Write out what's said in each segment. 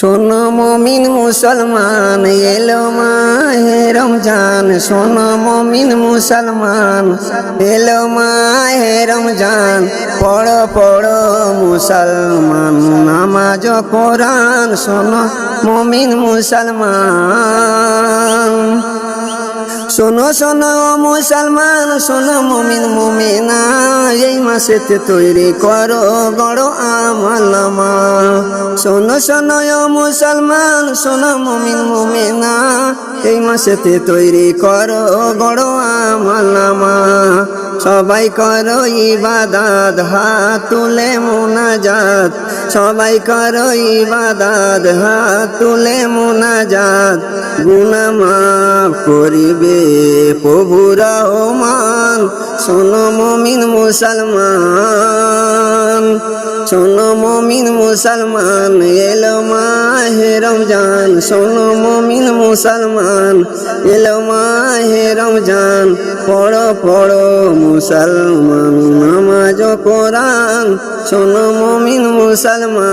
শোনো মুমিন মুসলমান এলো মাহে রমজান। শোনো মুমিন মুসলমান এলো মাহে রমজান। পড়ো পড়ো মুসলমান নামাজ কোরআন। শোনো মুমিন মুসলমান, শোনো শোনো মুসলমান, শোনো মুমিন মুমিনা, এই মাসেতে তৈরি করো গড়ো আমলমা। শোনো শোনো মুসলমান, শোনো মুমিন মুমিনা, এই মাসেতে তৈরি করো গড়ো আমলমা। সবাই করো ইবাদত হাত তুলে মুনাজাত। সবাই করো ইবাদত হাত তুলে মুনাজাত। গুনাহ মাফ করিবে প্রভু রহমান। শোনো মুমিন মুসলমান, শোনো মুমিন মুসলমান এলো মাহে রমজান। শোনো মুমিন মুসলমান এলো মাহে রমজান। পড়ো পড়ো মুসলমান নামাজ কোরআন। শোনো মুমিন মুসলমান,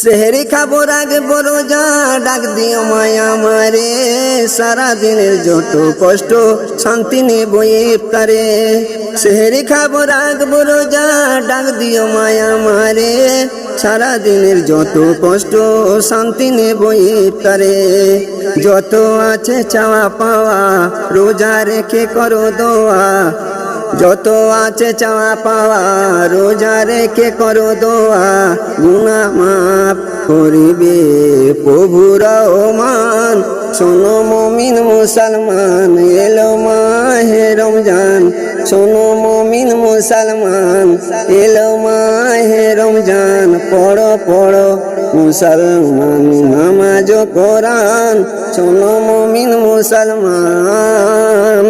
সেহরি খাবো রাখবো রোজা, ডাক দিও মায়া মারে। সারা দিনের যত কষ্ট শান্তি নেবো ইফতারে। সেহরি খাবো রাখবো রোজা, ডাক দিও মায়া মারে। সারা দিনের যত কষ্ট শান্তি নেবো ইফতারে। যত আছে চাওয়া পাওয়া রোজা রেখে করো দোয়া। যত আছে চাওয়া পাওয়া রোজা রেখে করো দোয়া। গুনাহ মাফ করিবে প্রভু রহমান। শোনো মুমিন মুসলমান এলো মাহে রমজান। শোনো মুমিন মুসলমান এলো মাহে রমজান। পড়ো পড়ো মুসলমান নামাজ কোরআন। শোনো মুমিন মুসলমান,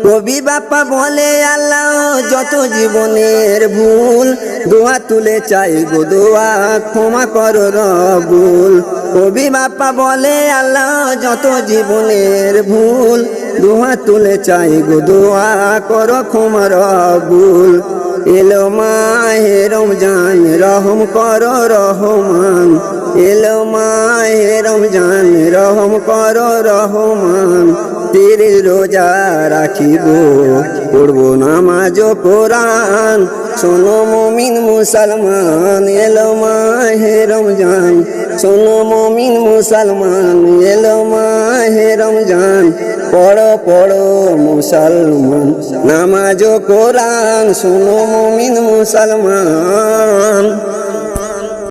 কবি বাপ্পা বলে আল্লাহ যত জীবনের ভুল, দোয়া তুলে চাই গো দোয়া ক্ষমা করো রবুল। কবি বাপ্পা বলে আল্লাহ যত জীবনের ভুল, দোয়া তুলে চাই গো দোয়া করো ক্ষমা রবুল। এলো মাহে রমজান রহম করো রহমান। এলো মাহে রমজান রহম করো রহমান। তেরে রোজা রাখিব পড়বো নামাজ কোরআন। শোনো মুমিন মুসলমান এলো মাহে রমজান। শোনো মুমিন মুসলমান এলো মাহে রমজান। পড়ো পড়ো মুসলমান নামাজ কোরআন। শোনো মুমিন মুসলমান।